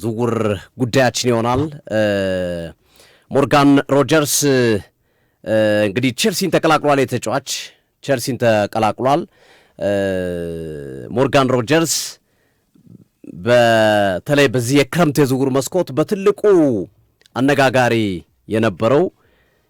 ዝውውር ጉዳያችን ይሆናል። ሞርጋን ሮጀርስ እንግዲህ ቼልሲን ተቀላቅሏል። የተጫዋች ቼልሲን ተቀላቅሏል። ሞርጋን ሮጀርስ በተለይ በዚህ የክረምት የዝውውር መስኮት በትልቁ አነጋጋሪ የነበረው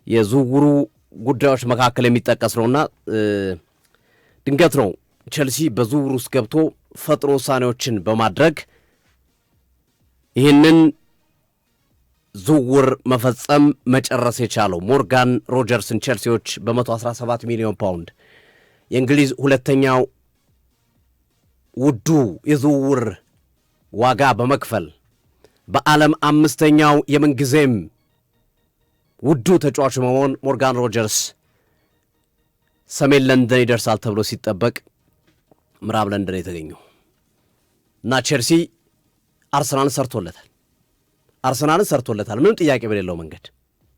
የዝውውሩ ጉዳዮች መካከል የሚጠቀስ ነውና ድንገት ነው ቼልሲ በዝውውር ውስጥ ገብቶ ፈጥኖ ውሳኔዎችን በማድረግ ይህንን ዝውውር መፈጸም መጨረስ የቻለው። ሞርጋን ሮጀርስን ቼልሲዎች በ117 ሚሊዮን ፓውንድ የእንግሊዝ ሁለተኛው ውዱ የዝውውር ዋጋ በመክፈል በዓለም አምስተኛው የምንጊዜም ውዱ ተጫዋች መሆን ሞርጋን ሮጀርስ ሰሜን ለንደን ይደርሳል ተብሎ ሲጠበቅ ምዕራብ ለንደን የተገኘው እና ቼልሲ አርሰናልን ሰርቶለታል ምንም ጥያቄ በሌለው መንገድ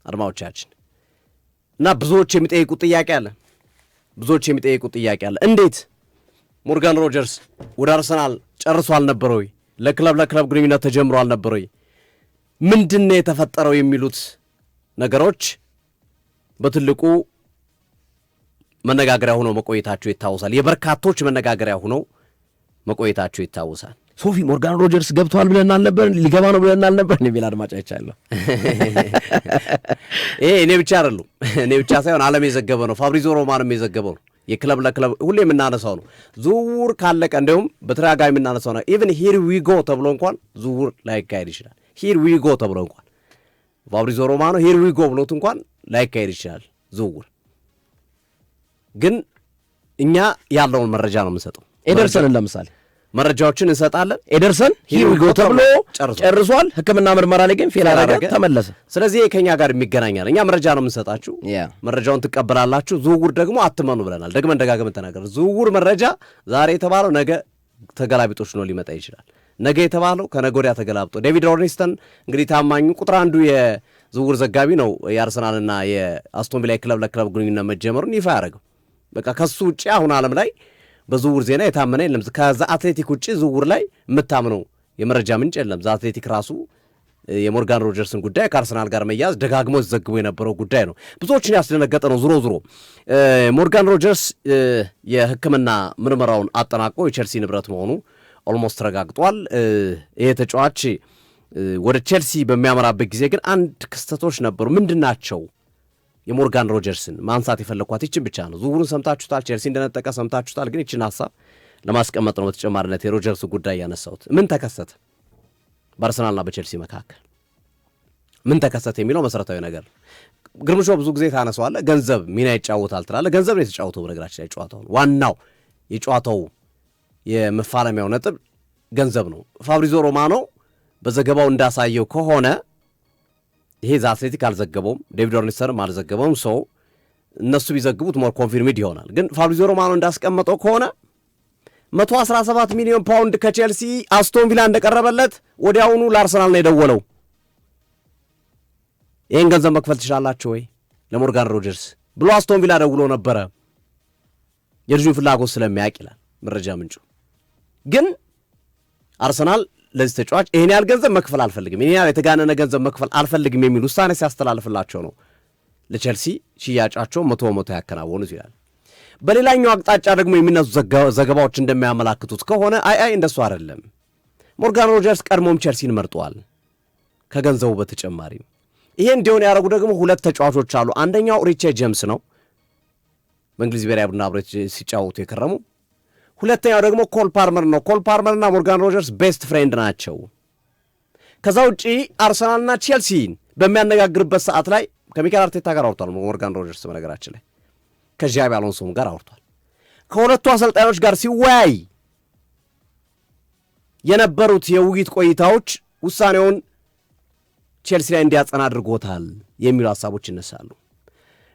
አድማዎቻችን። እና ብዙዎች የሚጠይቁት ጥያቄ አለ። እንዴት ሞርጋን ሮጀርስ ወደ አርሰናል ጨርሶ አልነበረ ወይ? ለክለብ ግንኙነት ተጀምሮ አልነበረ ወይ? ምንድነው የተፈጠረው? የሚሉት ነገሮች በትልቁ መነጋገሪያ ሆነው መቆየታቸው ይታወሳል። የበርካቶች መነጋገሪያ ሆነው መቆየታቸው ይታወሳል። ሶፊ ሞርጋን ሮጀርስ ገብቷል ብለን አልነበር? ሊገባ ነው ብለን አልነበር? የሚል አድማጭ አይቻለሁ። ይሄ እኔ ብቻ ሳይሆን ዓለም የዘገበ ነው። ፋብሪዞ ሮማንም የዘገበው ነው። የክለብ ለክለብ ሁሌ የምናነሳው ነው። ዝውውር ካለቀ እንዲሁም በተደጋጋሚ የምናነሳው ነው። ኢቭን ሂር ዊ ጎ ተብሎ እንኳን ዝውውር ላይካሄድ ይችላል። ሂር ዊ ጎ ተብሎ እንኳን ፋብሪዞ ሮማኖ ሂር ዊ ጎ ብሎት እንኳን ላይካሄድ ይችላል ዝውውር። ግን እኛ ያለውን መረጃ ነው የምንሰጠው። ኤደርሰንን ለምሳሌ መረጃዎችን እንሰጣለን። ኤደርሰን ሂር ዊ ጎ ተብሎ ጨርሷል። ሕክምና ምርመራ ላይ ግን ፌል አደረገ፣ ተመለሰ። ስለዚህ ከኛ ጋር የሚገናኛል። እኛ መረጃ ነው የምንሰጣችሁ፣ መረጃውን ትቀበላላችሁ። ዝውውር ደግሞ አትመኑ ብለናል። ደግመን ተናገር። ዝውውር መረጃ ዛሬ የተባለው ነገ ተገላቢጦች ነው ሊመጣ ይችላል። ነገ የተባለው ከነገ ወዲያ ተገላብጦ። ዴቪድ ኦርኒስተን እንግዲህ ታማኙ ቁጥር አንዱ የዝውውር ዘጋቢ ነው። የአርሰናልና የአስቶን ቪላ ክለብ ለክለብ ግንኙነት መጀመሩን ይፋ ያደረገው። በቃ ከሱ ውጭ አሁን ዓለም ላይ በዝውውር ዜና የታመነ የለም። ከዛ አትሌቲክ ውጭ ዝውውር ላይ የምታምነው የመረጃ ምንጭ የለም። ዛ አትሌቲክ ራሱ የሞርጋን ሮጀርስን ጉዳይ ከአርሰናል ጋር መያዝ ደጋግሞ ዘግቦ የነበረው ጉዳይ ነው። ብዙዎችን ያስደነገጠ ነው። ዞሮ ሞርጋን ሮጀርስ የሕክምና ምርመራውን አጠናቆ የቼልሲ ንብረት መሆኑ ኦልሞስት ተረጋግጧል። ይሄ ተጫዋች ወደ ቼልሲ በሚያመራበት ጊዜ ግን አንድ ክስተቶች ነበሩ። ምንድናቸው? የሞርጋን ሮጀርስን ማንሳት የፈለኳት ይችን ብቻ ነው። ዝውውሩን ሰምታችሁታል፣ ቼልሲ እንደነጠቀ ሰምታችሁታል። ግን ይችን ሀሳብ ለማስቀመጥ ነው በተጨማሪነት የሮጀርስ ጉዳይ ያነሳሁት። ምን ተከሰተ በአርሰናልና በቼልሲ መካከል ምን ተከሰተ የሚለው መሰረታዊ ነገር ነው። ግርምሾ ብዙ ጊዜ ታነሳዋለህ፣ ገንዘብ ሚና ይጫወታል ትላለህ። ገንዘብ ነው የተጫወተው። በነገራችን ላይ ጨዋታው ዋናው የጨዋታው የመፋለሚያው ነጥብ ገንዘብ ነው። ፋብሪዞ ሮማኖ በዘገባው እንዳሳየው ከሆነ ይሄ ዛ አትሌቲክ አልዘገበውም፣ ዴቪድ ኦርኒስተንም አልዘገበውም። ሰው እነሱ ቢዘግቡት ሞር ኮንፊርምድ ይሆናል። ግን ፋብሪዞ ሮማኖ እንዳስቀመጠው ከሆነ 117 ሚሊዮን ፓውንድ ከቼልሲ አስቶን ቪላ እንደቀረበለት ወዲያውኑ ለአርሰናል ነው የደወለው። ይህን ገንዘብ መክፈል ትችላላችሁ ወይ ለሞርጋን ሮጀርስ ብሎ አስቶን ቪላ ደውሎ ነበረ። የልጁን ፍላጎት ስለሚያውቅ ይላል መረጃ ምንጩ። ግን አርሰናል ለዚህ ተጫዋች ይሄን ያህል ገንዘብ መክፈል አልፈልግም፣ ይሄን ያህል የተጋነነ ገንዘብ መክፈል አልፈልግም የሚል ውሳኔ ሲያስተላልፍላቸው ነው ለቼልሲ ሽያጫቸው 100% ያከናወኑት ይላል። በሌላኛው አቅጣጫ ደግሞ የሚነሱ ዘገባዎች እንደሚያመላክቱት ከሆነ አይ እንደሱ አይደለም። ሞርጋን ሮጀርስ ቀድሞም ቼልሲን መርጧል ከገንዘቡ በተጨማሪ። ይሄ እንዲሆን ያደረጉ ደግሞ ሁለት ተጫዋቾች አሉ። አንደኛው ሪቼ ጄምስ ነው፣ በእንግሊዝ ብሔራዊ ቡድን አብረው ሲጫወቱ የከረሙ። ሁለተኛው ደግሞ ኮል ፓልመር ነው። ኮል ፓልመርና ሞርጋን ሮጀርስ ቤስት ፍሬንድ ናቸው። ከዛ ውጪ አርሰናልና ቼልሲን በሚያነጋግርበት ሰዓት ላይ ከሚካኤል አርቴታ ጋር አውርቷል ሞርጋን ሮጀርስ። በነገራችን ላይ ከዣቢ አሎንሶም ጋር አውርቷል። ከሁለቱ አሰልጣኞች ጋር ሲወያይ የነበሩት የውይይት ቆይታዎች ውሳኔውን ቼልሲ ላይ እንዲያጸና አድርጎታል የሚሉ ሀሳቦች ይነሳሉ።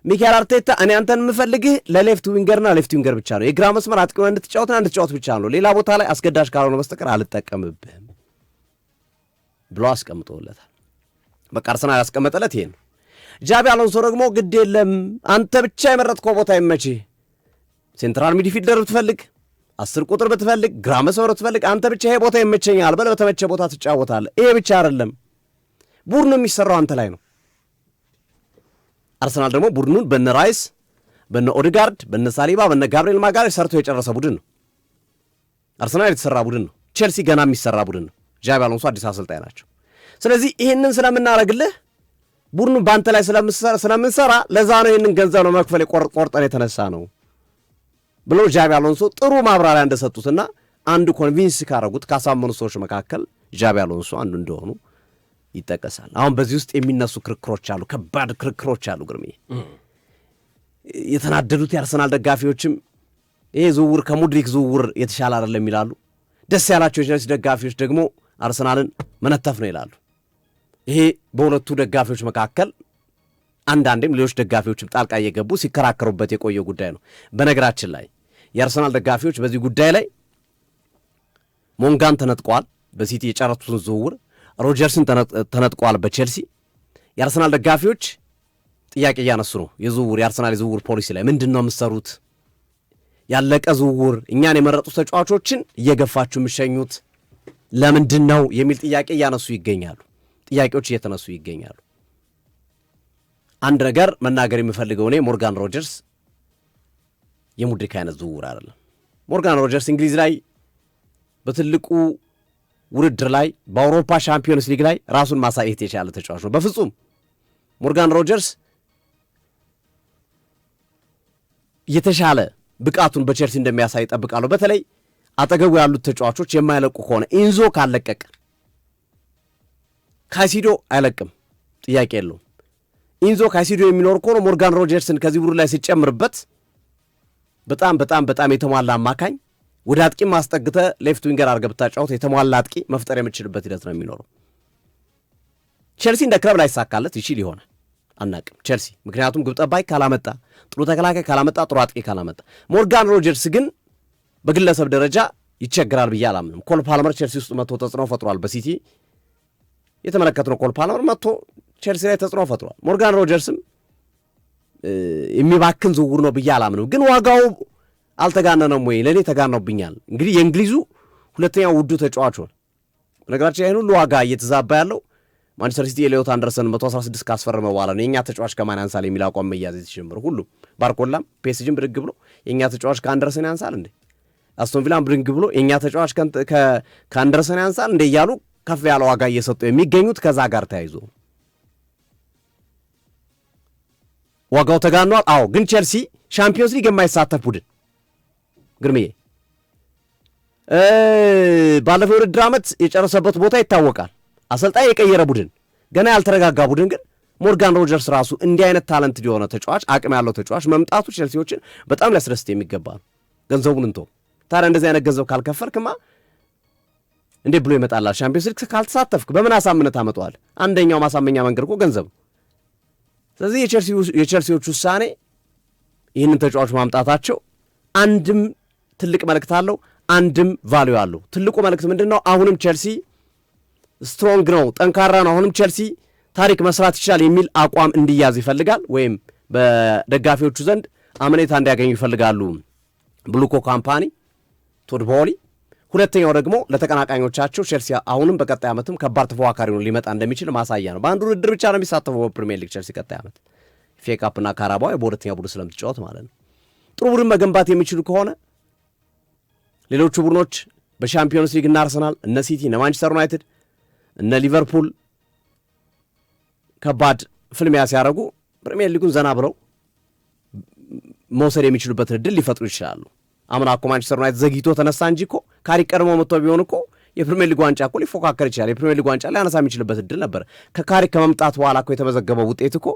ሚካኤል አርቴታ እኔ አንተን የምፈልግህ ለሌፍት ዊንገርና ሌፍት ዊንገር ብቻ ነው፣ የግራ መስመር አጥቂ ሆነህ እንድትጫወት ብቻ ነው፣ ሌላ ቦታ ላይ አስገዳጅ ካልሆነ በስተቀር አልጠቀምብህም ብሎ አስቀምጦለታል። በቃ አርሰናል ያስቀመጠለት ይሄ ነው። ጃቢ አሎንሶ ደግሞ ግድ የለም አንተ ብቻ የመረጥከው ቦታ ይመችህ፣ ሴንትራል ሚድፊልደር ብትፈልግ 10 ቁጥር ብትፈልግ ግራ መስመር ብትፈልግ አንተ ብቻ ይሄ ቦታ ይመቸኛል በለ በተመቸ ቦታ ትጫወታለህ። ይሄ ብቻ አይደለም፣ ቡድኑ የሚሰራው አንተ ላይ ነው። አርሰናል ደግሞ ቡድኑን በነ ራይስ፣ በነ ኦድጋርድ፣ በነ ሳሊባ፣ በነ ጋብሪኤል ማጋሌሽ ሰርቶ የጨረሰ ቡድን ነው። አርሰናል የተሰራ ቡድን ነው። ቼልሲ ገና የሚሰራ ቡድን ነው። ዣቢ አሎንሶ አዲስ አሰልጣኝ ናቸው። ስለዚህ ይህንን ስለምናደርግልህ ቡድኑ በአንተ ላይ ስለምንሰራ ለዛ ነው ይህንን ገንዘብ ነው መክፈል ቆርጠን የተነሳ ነው ብሎ ዣቢ አሎንሶ ጥሩ ማብራሪያ እንደሰጡትና አንዱ ኮንቪንስ ካረጉት ካሳመኑ ሰዎች መካከል ዣቢ አሎንሶ አንዱ እንደሆኑ ይጠቀሳል። አሁን በዚህ ውስጥ የሚነሱ ክርክሮች አሉ፣ ከባድ ክርክሮች አሉ። ግርሜ የተናደዱት የአርሰናል ደጋፊዎችም ይሄ ዝውውር ከሙድሪክ ዝውውር የተሻለ አይደለም ይላሉ። ደስ ያላቸው የቼልሲ ደጋፊዎች ደግሞ አርሰናልን መነተፍ ነው ይላሉ። ይሄ በሁለቱ ደጋፊዎች መካከል አንዳንዴም ሌሎች ደጋፊዎችም ጣልቃ እየገቡ ሲከራከሩበት የቆየ ጉዳይ ነው። በነገራችን ላይ የአርሰናል ደጋፊዎች በዚህ ጉዳይ ላይ ሞንጋን ተነጥቀዋል፣ በሲቲ የጨረቱትን ዝውውር ሮጀርስን ተነጥቀዋል በቼልሲ። የአርሰናል ደጋፊዎች ጥያቄ እያነሱ ነው። የአርሰናል የዝውውር ፖሊሲ ላይ ምንድን ነው የምትሰሩት? ያለቀ ዝውውር እኛን የመረጡ ተጫዋቾችን እየገፋችሁ የምሸኙት ለምንድን ነው የሚል ጥያቄ እያነሱ ይገኛሉ። ጥያቄዎች እየተነሱ ይገኛሉ። አንድ ነገር መናገር የሚፈልገው እኔ ሞርጋን ሮጀርስ የሙድሪክ አይነት ዝውውር አይደለም። ሞርጋን ሮጀርስ እንግሊዝ ላይ በትልቁ ውድድር ላይ በአውሮፓ ሻምፒዮንስ ሊግ ላይ ራሱን ማሳየት የቻለ ተጫዋች ነው። በፍጹም ሞርጋን ሮጀርስ የተሻለ ብቃቱን በቼልሲ እንደሚያሳይ ጠብቃለሁ። በተለይ አጠገቡ ያሉት ተጫዋቾች የማይለቁ ከሆነ ኢንዞ ካለቀቀ ካይሲዶ አይለቅም፣ ጥያቄ የለውም። ኢንዞ ካይሲዶ የሚኖር ከሆነ ሞርጋን ሮጀርስን ከዚህ ቡድን ላይ ሲጨምርበት በጣም በጣም በጣም የተሟላ አማካኝ ወደ አጥቂ ማስጠግተ ሌፍት ዊንገር አድርገህ ብታጫውት የተሟላ አጥቂ መፍጠር የምችልበት ሂደት ነው የሚኖረው። ቼልሲ እንደ ክለብ ላይ ይሳካለት ይችል ይሆናል አናቅም። ቼልሲ ምክንያቱም ግብ ጠባቂ ካላመጣ፣ ጥሩ ተከላካይ ካላመጣ፣ ጥሩ አጥቂ ካላመጣ። ሞርጋን ሮጀርስ ግን በግለሰብ ደረጃ ይቸግራል ብዬ አላምንም። ኮል ፓልመር ቼልሲ ውስጥ መጥቶ ተጽዕኖ ፈጥሯል። በሲቲ የተመለከትነው ኮል ፓልመር መጥቶ ቼልሲ ላይ ተጽዕኖ ፈጥሯል። ሞርጋን ሮጀርስም የሚባክን ዝውውር ነው ብዬ አላምንም። ግን ዋጋው አልተጋነነም ወይ? ለእኔ ተጋነውብኛል። እንግዲህ የእንግሊዙ ሁለተኛው ውዱ ተጫዋች ሆነ። በነገራችን ይህን ሁሉ ዋጋ እየተዛባ ያለው ማንቸስተር ሲቲ ኤሊዮት አንደርሰን 116 ካስፈረመ በኋላ ነው። የእኛ ተጫዋች ከማን ያንሳል የሚል አቋም መያዝ የተጀመረ ሁሉም ባርኮላም ፔስጅም ብድግ ብሎ የእኛ ተጫዋች ከአንደርሰን ያንሳል እንዴ፣ አስቶን ቪላም ብድግ ብሎ የእኛ ተጫዋች ከአንደርሰን ያንሳል እንዴ እያሉ ከፍ ያለ ዋጋ እየሰጡ የሚገኙት ከዛ ጋር ተያይዞ ዋጋው ተጋኗል። አዎ፣ ግን ቼልሲ ሻምፒዮንስ ሊግ የማይሳተፍ ቡድን ግርምዬ ባለፈው የውድድር ዓመት የጨረሰበት ቦታ ይታወቃል። አሰልጣኝ የቀየረ ቡድን፣ ገና ያልተረጋጋ ቡድን። ግን ሞርጋን ሮጀርስ ራሱ እንዲህ አይነት ታለንት የሆነ ተጫዋች፣ አቅም ያለው ተጫዋች መምጣቱ ቼልሲዎችን በጣም ሊያስደስት የሚገባ ነው። ገንዘቡን እንቶ ታዲያ እንደዚህ አይነት ገንዘብ ካልከፈልክማ እንዴት ብሎ ይመጣላል? ሻምፒዮንስ ሊግ ካልተሳተፍክ በምን አሳምነህ ታመጣዋለህ? አንደኛው ማሳመኛ መንገድ እኮ ገንዘብ። ስለዚህ የቼልሲዎች ውሳኔ ይህንን ተጫዋች ማምጣታቸው አንድም ትልቅ መልእክት አለው፣ አንድም ቫልዩ አለው። ትልቁ መልእክት ምንድን ነው? አሁንም ቼልሲ ስትሮንግ ነው፣ ጠንካራ ነው። አሁንም ቼልሲ ታሪክ መስራት ይችላል የሚል አቋም እንዲያዝ ይፈልጋል፣ ወይም በደጋፊዎቹ ዘንድ አመኔታ እንዲያገኙ ይፈልጋሉ ብሉኮ ካምፓኒ፣ ቶድ ቦሊ። ሁለተኛው ደግሞ ለተቀናቃኞቻቸው ቼልሲ አሁንም በቀጣይ ዓመትም ከባድ ተፎካካሪ ነው ሊመጣ እንደሚችል ማሳያ ነው። በአንዱ ውድድር ብቻ ነው የሚሳተፈው በፕሪሚየር ሊግ ቼልሲ ቀጣይ ዓመት ፌ ካፕና ካራባው በሁለተኛ ቡድን ስለምትጫወት ማለት ነው። ጥሩ ቡድን መገንባት የሚችሉ ከሆነ ሌሎቹ ቡድኖች በሻምፒዮንስ ሊግ እነ አርሰናል፣ እነ ሲቲ፣ እነ ማንቸስተር ዩናይትድ፣ እነ ሊቨርፑል ከባድ ፍልሚያ ሲያደርጉ ፕሪሚየር ሊጉን ዘና ብለው መውሰድ የሚችሉበትን እድል ሊፈጥሩ ይችላሉ። አምና እኮ ማንቸስተር ዩናይትድ ዘግይቶ ተነሳ እንጂ እኮ ካሪክ ቀድሞ መጥቶ ቢሆን እኮ የፕሪሚየር ሊግ ዋንጫ እኮ ሊፎካከር ይችላል። የፕሪሚየር ሊግ ዋንጫ ሊያነሳ የሚችልበት እድል ነበር። ከካሪክ ከመምጣት በኋላ እኮ የተመዘገበው ውጤት እኮ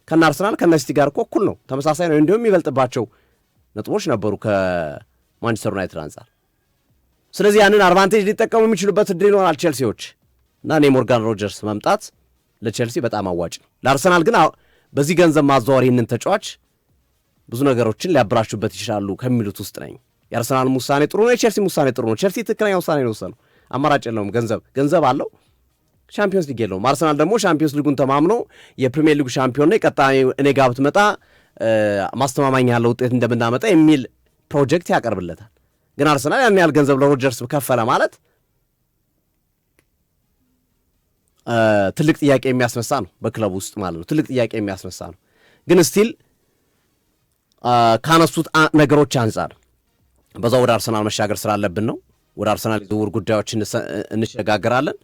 ከነ አርሰናል ከነ ሲቲ ጋር እኮ እኩል ነው፣ ተመሳሳይ ነው። እንዲሁም የሚበልጥባቸው ነጥቦች ነበሩ ከማንቸስተር ዩናይትድ አንጻር። ስለዚህ ያንን አድቫንቴጅ ሊጠቀሙ የሚችሉበት እድል ይኖራል ቼልሲዎች እና እኔ ሞርጋን ሮጀርስ መምጣት ለቼልሲ በጣም አዋጭ ነው። ለአርሰናል ግን በዚህ ገንዘብ ማዘዋወር ይህንን ተጫዋች ብዙ ነገሮችን ሊያበላሹበት ይችላሉ ከሚሉት ውስጥ ነኝ። የአርሰናልም ውሳኔ ጥሩ ነው፣ የቼልሲም ውሳኔ ጥሩ ነው። ቼልሲ ትክክለኛ ውሳኔ ነው የወሰነው። አማራጭ የለውም። ገንዘብ አለው፣ ሻምፒዮንስ ሊግ የለውም። አርሰናል ደግሞ ሻምፒዮንስ ሊጉን ተማምኖ የፕሪሚየር ሊጉ ሻምፒዮን ነው፣ ቀጣይ እኔ ጋር ብትመጣ ማስተማማኝ ያለው ውጤት እንደምናመጣ የሚል ፕሮጀክት ያቀርብለታል። ግን አርሰናል ያን ያህል ገንዘብ ለሮጀርስ ከፈለ ማለት ትልቅ ጥያቄ የሚያስነሳ ነው፣ በክለቡ ውስጥ ማለት ነው። ትልቅ ጥያቄ የሚያስነሳ ነው። ግን ስቲል ካነሱት ነገሮች አንጻር በዛው ወደ አርሰናል መሻገር ስላለብን ነው። ወደ አርሰናል የዝውውር ጉዳዮች እንሸጋገራለን።